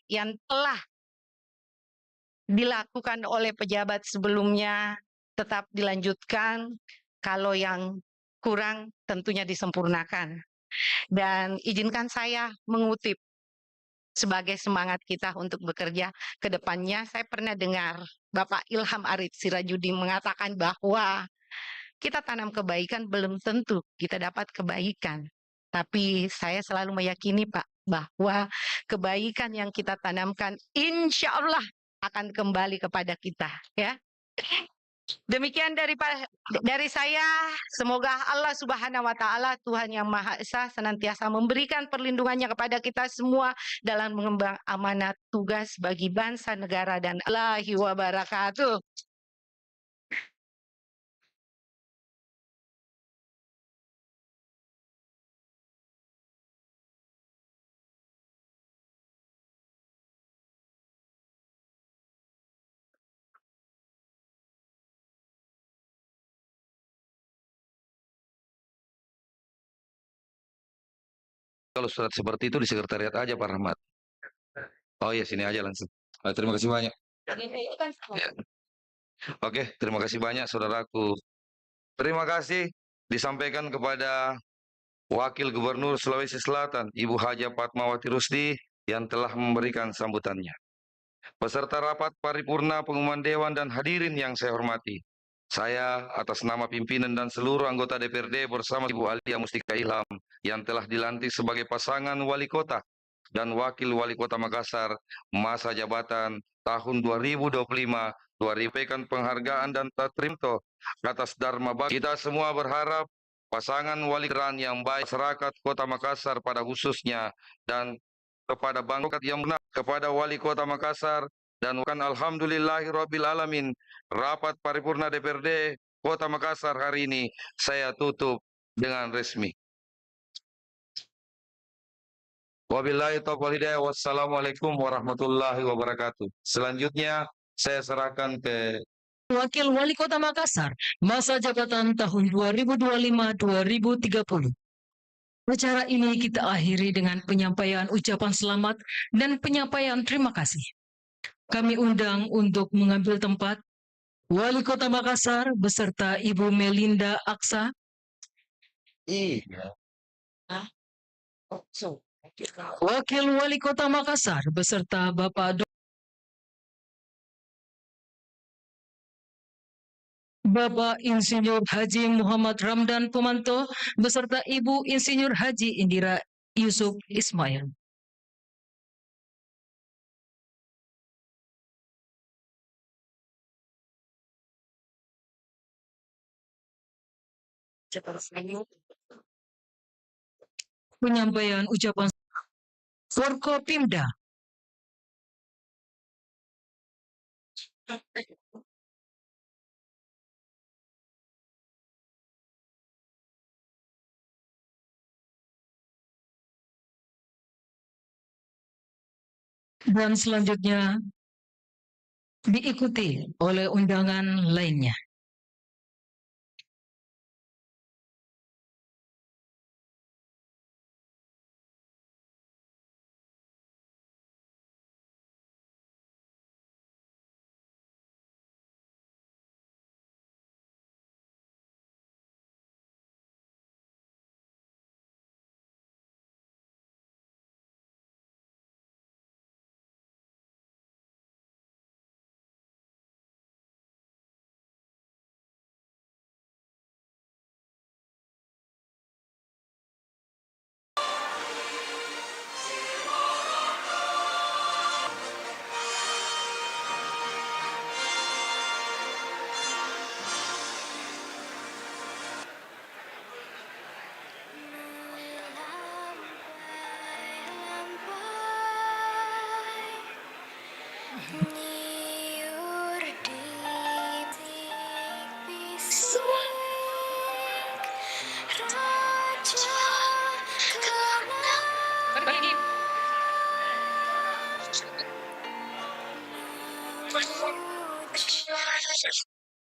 yang telah dilakukan oleh pejabat sebelumnya tetap dilanjutkan, kalau yang kurang tentunya disempurnakan. Dan izinkan saya mengutip sebagai semangat kita untuk bekerja ke depannya. Saya pernah dengar Bapak Ilham Arif Sirajudin mengatakan bahwa kita tanam kebaikan belum tentu kita dapat kebaikan. Tapi saya selalu meyakini Pak, bahwa kebaikan yang kita tanamkan insya Allah akan kembali kepada kita. Ya. Demikian dari saya, semoga Allah Subhanahu wa Ta'ala, Tuhan yang Maha Esa, senantiasa memberikan perlindungannya kepada kita semua dalam mengemban amanat tugas bagi bangsa, negara, dan Allahi wa barakatuh. Kalau surat seperti itu di sekretariat aja Pak Rahmat. Oh iya, sini aja langsung. Terima kasih banyak. Ya. Oke, terima kasih banyak saudaraku. Terima kasih disampaikan kepada Wakil Gubernur Sulawesi Selatan, Ibu Haja Fatmawati Rusdi, yang telah memberikan sambutannya. Peserta rapat paripurna pengumuman Dewan dan hadirin yang saya hormati. Saya atas nama pimpinan dan seluruh anggota DPRD bersama Ibu Alia Mustika Ilham yang telah dilantik sebagai pasangan wali kota dan wakil wali kota Makassar masa jabatan tahun 2025, 2025 penghargaan dan tatrimto atas Dharma Bakti. Kita semua berharap pasangan wali kota yang baik masyarakat Kota Makassar pada khususnya dan kepada bangsa yang benar, kepada wali kota Makassar, dan alhamdulillahirabbil alamin, rapat paripurna DPRD Kota Makassar hari ini saya tutup dengan resmi. Wabillahi taufiq wal hidayah. Wassalamualaikum warahmatullahi wabarakatuh. Selanjutnya saya serahkan ke Wakil Wali Kota Makassar, masa jabatan tahun 2025-2030. Acara ini kita akhiri dengan penyampaian ucapan selamat dan penyampaian terima kasih. Kami undang untuk mengambil tempat Wali Kota Makassar beserta Ibu Melinda Aksa. Wakil Wali Kota Makassar beserta Bapak Insinyur Haji Muhammad Ramdan Pomanto beserta Ibu Insinyur Haji Indira Yusuf Ismail. Penyampaian ucapan Forkopimda. Dan selanjutnya diikuti oleh undangan lainnya.